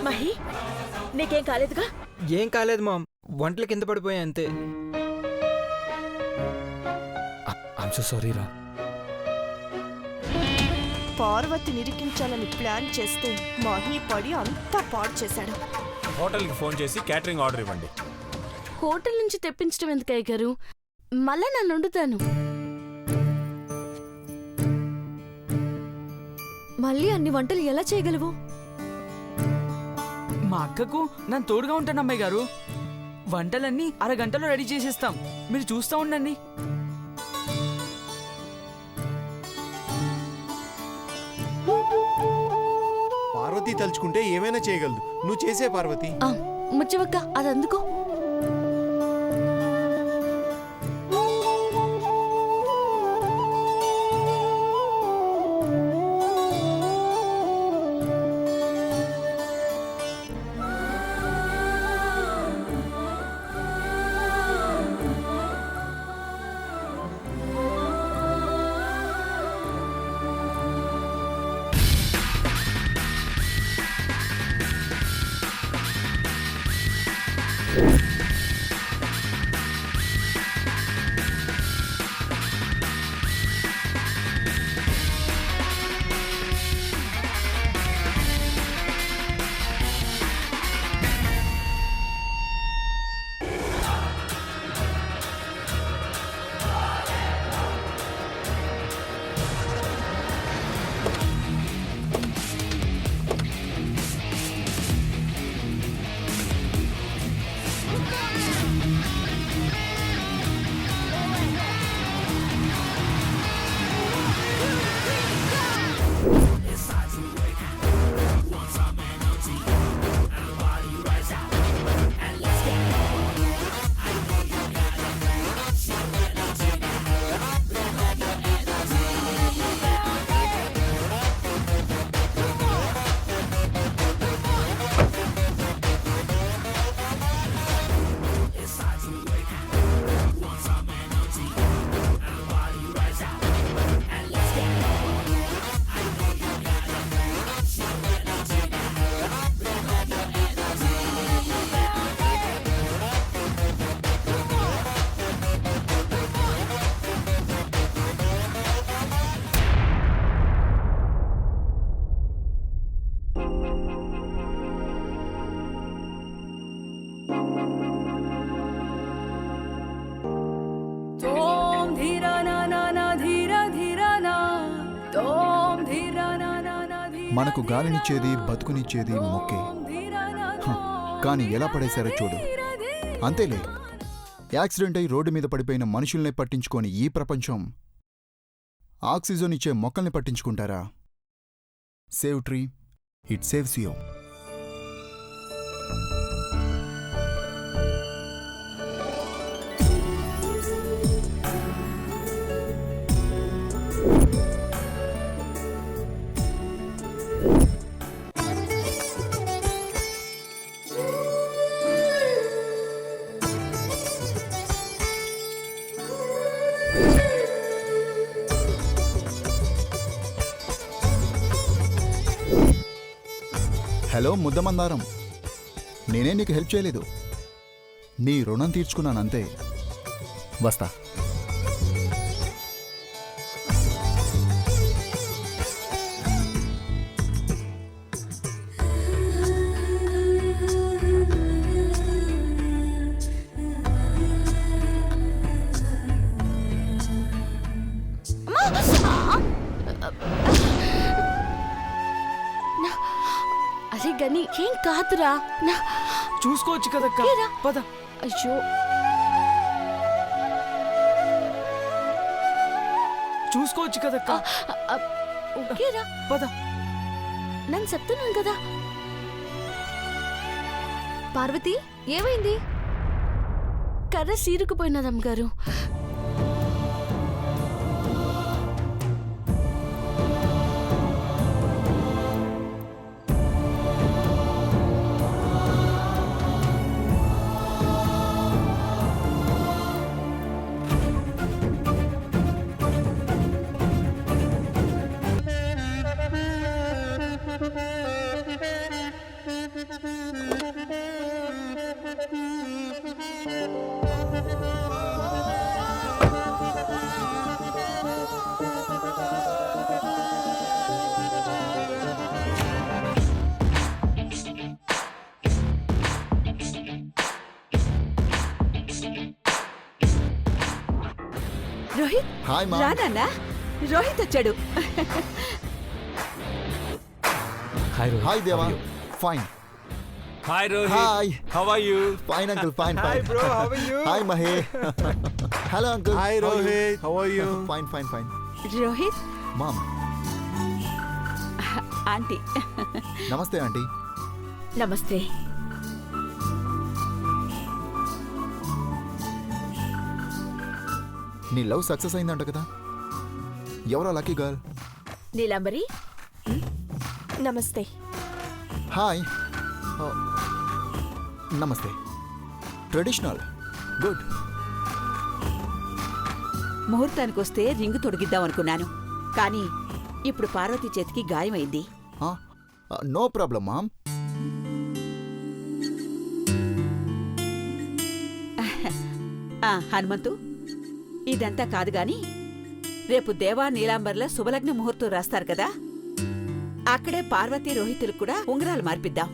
మహి, నీకేం కాలేదుగా? ఏం కాలేదు మామ్, వంటలు కింద పడిపోయా అంతే. ఐమ్ సో సారీ రా. పార్వతి నిరికించాలని ప్లాన్ చేస్తే మహి పడి అంతా పాడు చేశాడు. హోటల్కి ఫోన్ చేసి క్యాటరింగ్ ఆర్డర్ ఇవ్వండి. హోటల్ నుంచి తెప్పించడం ఎందుకయ్య గారు? మళ్ళా నన్ను వండుతాను. మళ్ళీ అన్ని వంటలు ఎలా చేయగలవు? మా అక్కకు నన్ను తోడుగా ఉంటాను అమ్మాయి గారు. వంటలన్నీ అరగంటలో రెడీ చేసేస్తాం, మీరు చూస్తూ ఉండండి. పార్వతి తలుచుకుంటే ఏమైనా చేయగలదు. నువ్వు చేసే పార్వతి. ముచ్చవక్క అది అందుకో. మనకు గాలినిచ్చేది బతుకునిచ్చేది మొక్కే. కానీ ఎలా పడేశారో చూడు. అంతేలే, యాక్సిడెంట్ అయి రోడ్డు మీద పడిపోయిన మనుషుల్ని పట్టించుకొని ఈ ప్రపంచం ఆక్సిజన్ ఇచ్చే మొక్కల్ని పట్టించుకుంటారా? Save tree, it saves you. Hello ముద్దమందారం, నేనే నీకు హెల్ప్ చేయలేదు, నీ రుణం తీర్చుకున్నానంతే. వస్తా. అరే గని ఏం కాదురా, చూసుకోవచ్చు కదక్క. పద. అయ్యో చూసుకోవచ్చు కదక్క. ఓకేరా, పద. నేను చెప్తున్నాను కదా. పార్వతి ఏమైంది? కర్ర సీరుకుపోయినది అమ్మగారు. రోహిత్ హాయ్ మా. రానా? రోహిత్ వచ్చాడు. Hi Deva. Fine. Hi Rohit. Hi. How are you? Fine uncle. Fine hi fine. Bro, how are you? Hi Mahe. Hello uncle. Hi Rohit, how are you? Fine fine fine. Rohit mom. Aunty. నమస్తే ఆంటీ. నమస్తే. నీ లవ్ సక్సెస్ అయిందంట కదా, ఎవరా lucky girl? Neelambari నమస్తే. Hi. నమస్తే. Traditional. Good. ముహూర్తానికి వస్తే రింగు తొడిగిద్దాం అనుకున్నాను, కానీ ఇప్పుడు పార్వతి చేతికి గాయమైంది. No problem ma'am. హనుమంతు, ఇదంతా కాదు గాని రేపు దేవా నీలాంబర్ల శుభలగ్న ముహూర్తం రాస్తారు కదా, అక్కడే పార్వతి రోహితులకు కూడా ఉంగరాలు మార్పిద్దాం.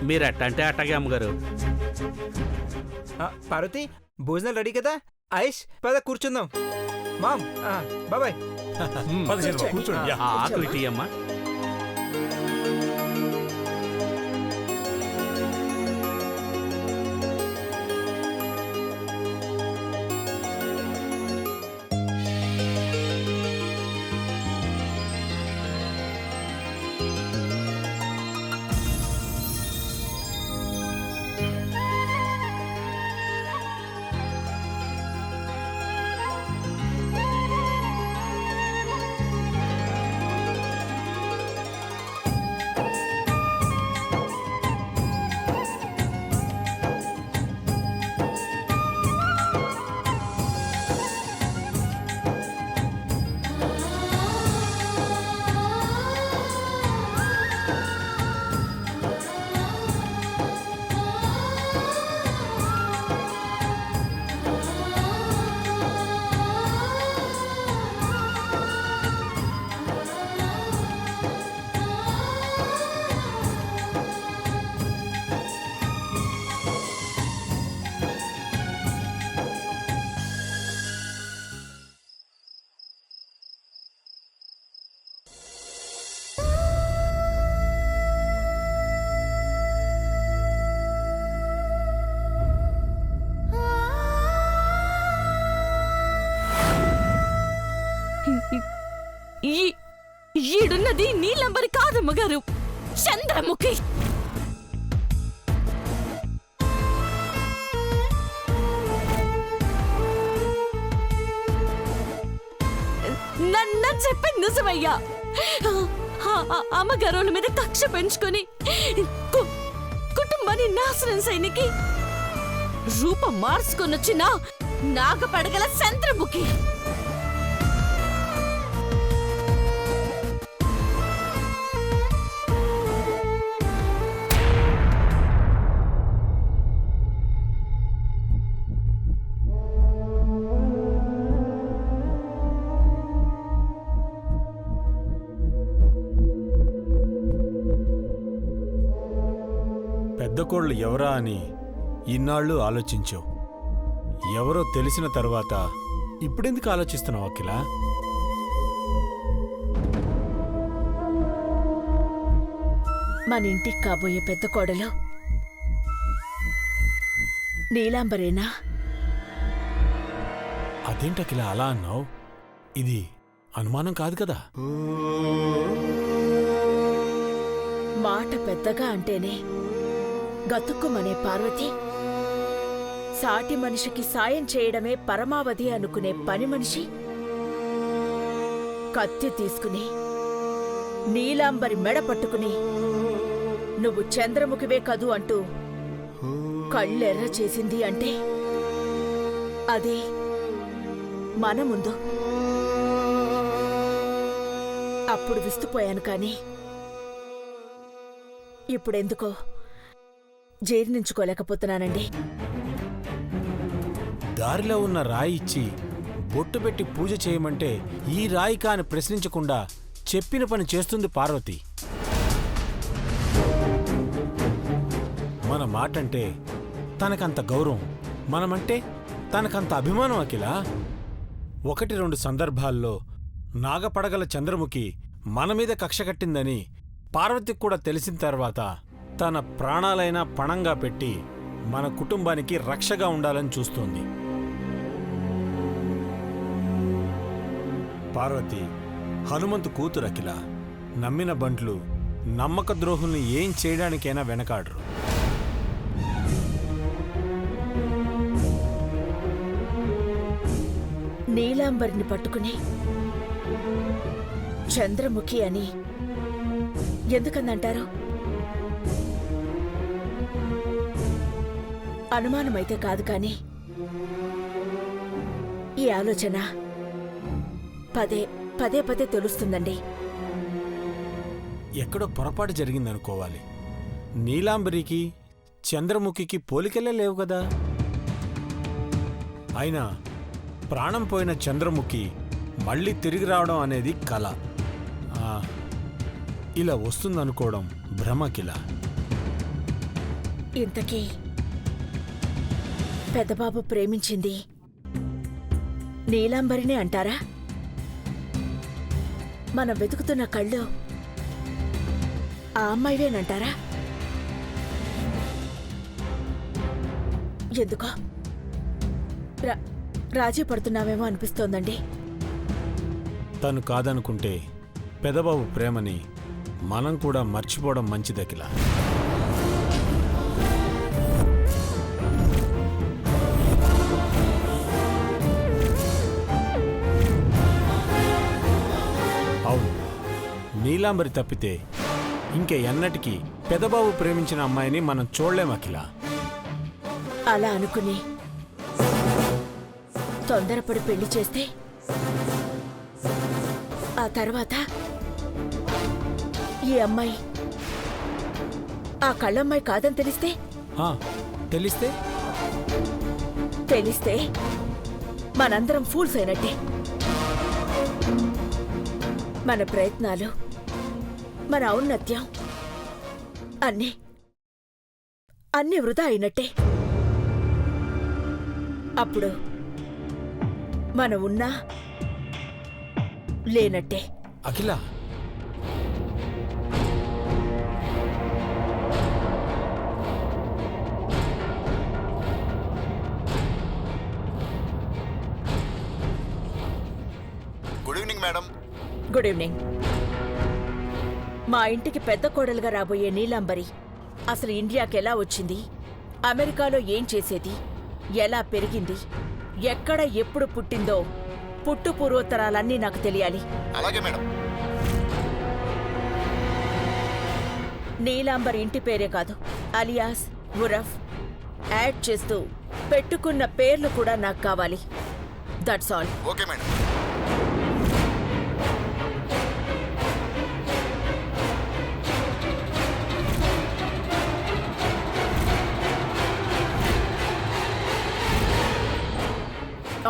మీరు అట్టంటే అట్టగే అమ్మగారు. పార్వతి, భోజనాలు రెడీ కదా? ఐష్, పద కూర్చుందాం. మామ్, బాబాయ్. పద చంద్రబాబు, కూర్చోండి. యా. ఆ ఆకు ఇటీ అమ్మా. ఈడున్నది నీలంబరి కాదమ్మగారు, చంద్రముఖి. నన్న చెప్పి నిజమయ్యా. అమ్మగారుల మీద కక్ష పెంచుకొని కుటుంబాన్ని నాశనం సైనికి రూపం మార్చుకొనొచ్చిన నాగపడగల చంద్రముఖి. పెద్ద కోళ్ళు ఎవరా అని ఇన్నాళ్ళు ఆలోచించావు. ఎవరో తెలిసిన తర్వాత ఇప్పుడెందుకు ఆలోచిస్తున్నావు అఖిల? మన ఇంటికి కాబోయే పెద్ద కోడలు నీలాంబరేనా? అదేంటకిలా అలా అన్నావు? ఇది అనుమానం కాదు కదా? మాట పెద్దగా అంటేనే గతుక్కుమనే పార్వతి, సాటి మనిషికి సాయం చేయడమే పరమావధి అనుకునే పని మనిషి కత్తి తీసుకుని నీలాంబరి మెడ పట్టుకుని నువ్వు చంద్రముఖివే కదూ అంటూ కళ్ళెర్ర చేసింది అంటే అది మన ముందు. అప్పుడు విస్తుపోయాను కానీ ఇప్పుడెందుకో జీర్ణించుకోలేకపోతున్నానండి. దారిలో ఉన్న రాయి ఇచ్చి బొట్టు పెట్టి పూజ చేయమంటే ఈ రాయి కాని ప్రశ్నించకుండా చెప్పిన పని చేస్తుంది పార్వతి. మన మాటంటే తనకంత గౌరవం, మనమంటే తనకంత అభిమానం. అఖిల, 1-2 సందర్భాల్లో నాగపడగల చంద్రముఖి మన మీద కక్ష కట్టిందని పార్వతికి కూడా తెలిసిన తర్వాత తన ప్రాణాలైనా పణంగా పెట్టి మన కుటుంబానికి రక్షగా ఉండాలని చూస్తోంది. పార్వతి హనుమంతు కూతురు అఖిల. నమ్మిన బంట్లు నమ్మక ద్రోహుల్ని ఏం చేయడానికైనా వెనకాడరు. నీలాంబరిని పట్టుకుని చంద్రముఖి అని ఎందుకందంటారు? అనుమానమైతే కాదు కానీ ఈ ఆలోచన పదే పదే తెలుస్తుందండి. ఎక్కడో పొరపాటు జరిగిందనుకోవాలి. నీలాంబరికి చంద్రముఖికి పోలికలే లేవు కదా. అయినా ప్రాణం పోయిన చంద్రముఖి మళ్ళీ తిరిగి రావడం అనేది కల. ఇలా వస్తుందనుకోవడం భ్రమకిల. ఇంతకీ పెద్దబాబు ప్రేమించింది నీలాంబరినే అంటారా? మనం వెతుకుతున్న కళ్ళు ఆ అమ్మాయివేనంటారా? ఎందుకో రాజీ పడుతున్నామేమో అనిపిస్తోందండి. తను కాదనుకుంటే పెదబాబు ప్రేమని మనం కూడా మర్చిపోవడం మంచిదకిల. అవును, నీలాంబరి తప్పితే ఇంకే ఎన్నటికీ పెదబాబు ప్రేమించిన అమ్మాయిని మనం చూడలేం అఖిల. అలా అనుకుని తొందరపడి పెళ్లి చేస్తే ఆ తర్వాత ఈ అమ్మాయి ఆ కళ్ళమ్మాయి కాదని తెలిస్తే మనందరం ఫూల్స్ అయినట్టే. మన ప్రయత్నాలు, మన ఔన్నత్యం అన్నీ వృధా అయినట్టే. అప్పుడు మన ఉన్నా లేనట్టే. Akhila, good evening madam. Good evening. మా ఇంటికి పెద్ద కోడలుగా రాబోయే నీలాంబరి అసలు ఇండియాకి ఎలా వచ్చింది, అమెరికాలో ఏం చేసేది, ఎలా పెరిగింది, ఎక్కడ ఎప్పుడు పుట్టిందో పుట్టు పూర్వోత్తరాలన్నీ నాకు తెలియాలి. అలాగే మేడం. నీలాంబరి ఇంటి పేరే కాదు, అలియాస్, ఉరఫ్ యాడ్ చేస్తూ పెట్టుకున్న పేర్లు కూడా నాకు కావాలి. That's all. Okay madam.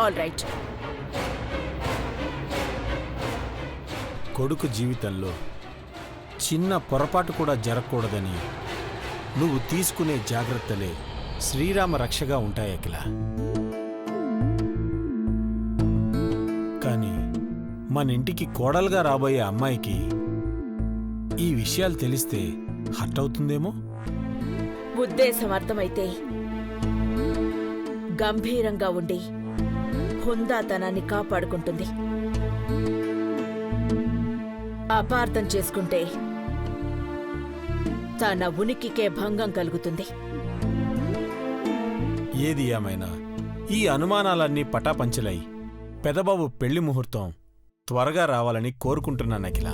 All right. కొడుకు జీవితంలో చిన్న పొరపాటు కూడా జరగకూడదని నువ్వు తీసుకునే జాగ్రత్తలే శ్రీరామ రక్షగా ఉంటాయి అఖిల. కానీ మన ఇంటికి కోడలుగా రాబోయే అమ్మాయికి ఈ విషయాలు తెలిస్తే హర్ట్ అవుతుందేమో. ఉద్దేశం అర్థమైతే గంభీరంగా ఉండి హుందాతనాన్ని కాపాడుకుంటుంది. అపార్థం చేసుకుంటే తన ఉనికికే భంగం కలుగుతుంది. ఏది ఏమైనా ఈ అనుమానాలన్నీ పటాపంచలై పెదబాబు పెళ్లి ముహూర్తం త్వరగా రావాలని కోరుకుంటున్నాను అఖిల.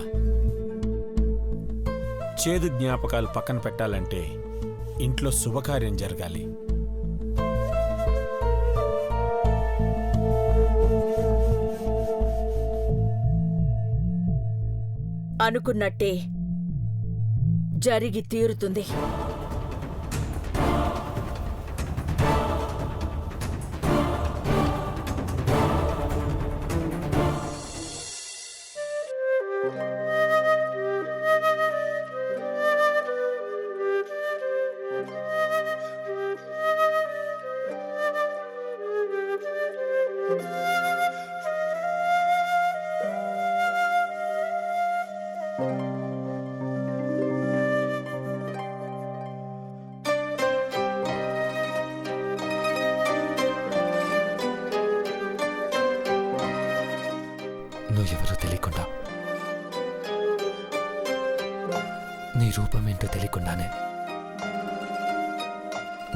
చేదు జ్ఞాపకాలు పక్కన పెట్టాలంటే ఇంట్లో శుభకార్యం జరగాలి. అనుకున్నట్టే జరిగి తీరుతుంది. నువ్వెవరో తెలియకుండా, నీ రూపమేంటో తెలియకుండానే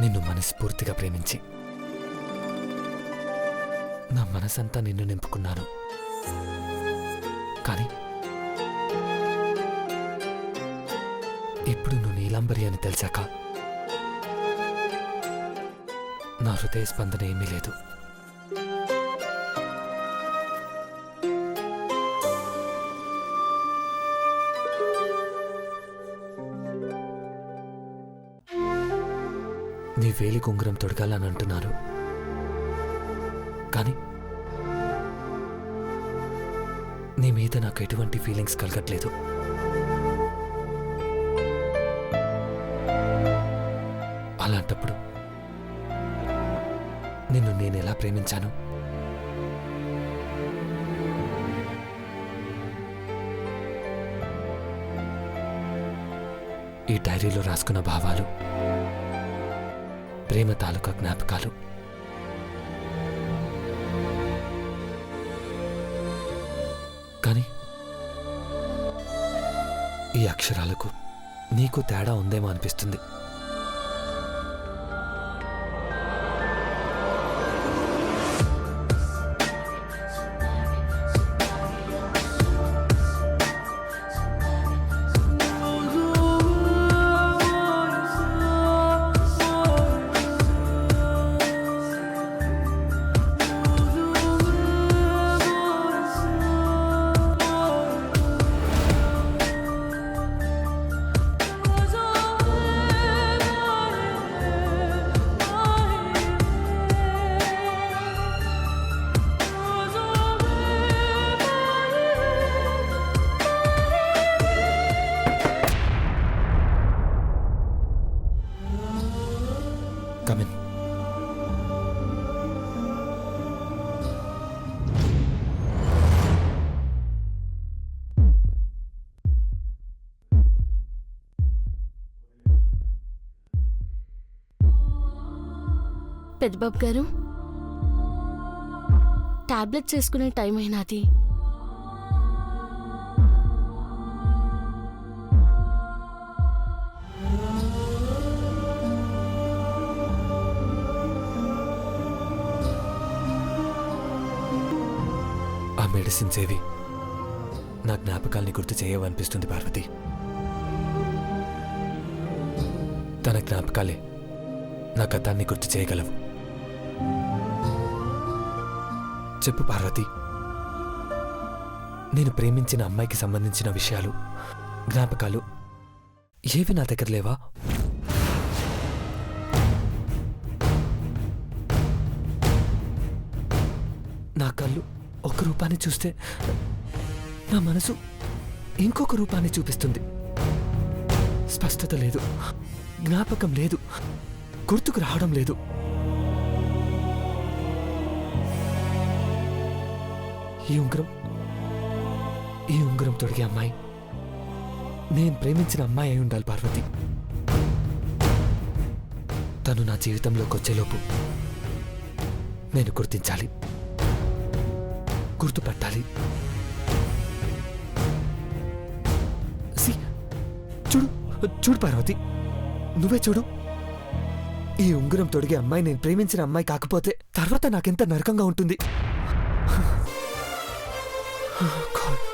నిన్ను మనస్ఫూర్తిగా ప్రేమించి నా మనసంతా నిన్ను నింపుకున్నాను. కానీ ఇప్పుడు నువ్వు నీలాంబరి అని తెలిసాక నా హృదయ స్పందన ఏమీ లేదు. నీ వేలి ఉంగరం తొడగాలని అంటున్నారు, కానీ నీ మీద నాకు ఎటువంటి ఫీలింగ్స్ కలగట్లేదు. అలాంటప్పుడు నిన్ను నేను ఎలా ప్రేమించాను? ఈ డైరీలో రాసుకున్న భావాలు ప్రేమ తాలూకా జ్ఞాపకాలు. కానీ ఈ అక్షరాలకు నీకు తేడా ఉందేమో అనిపిస్తుంది. Come in. పెద్దబాబు గారు, టాబ్లెట్స్ వేసుకునే టైం అయినది. ఆ మెడిసిన్స్ ఏవి నా జ్ఞాపకాల్ని గుర్తు చేయవనిపిస్తుంది పార్వతి. తన జ్ఞాపకాలే నా గతాన్ని గుర్తు చేయగలవు. చెప్పు పార్వతి, నేను ప్రేమించిన అమ్మాయికి సంబంధించిన విషయాలు, జ్ఞాపకాలు ఏవి నా దగ్గర లేవా? నా కళ్ళు ఒక రూపాన్ని చూస్తే నా మనసు ఇంకొక రూపాన్ని చూపిస్తుంది. స్పష్టత లేదు, జ్ఞాపకం లేదు, గుర్తుకు రావడం లేదు. ఈ ఉంగరం తొడిగే అమ్మాయి నేను ప్రేమించిన అమ్మాయి అయి ఉండాలి పార్వతి. తను నా జీవితంలోకి వచ్చేలోపు నేను గుర్తించాలి, గుర్తుపట్టాలి. సి, చూడు చూడు పార్వతి, నువ్వే చూడు. ఈ ఉంగరం తొడిగే అమ్మాయి నేను ప్రేమించిన అమ్మాయి కాకపోతే తర్వాత నాకెంత నరకంగా ఉంటుంది. God.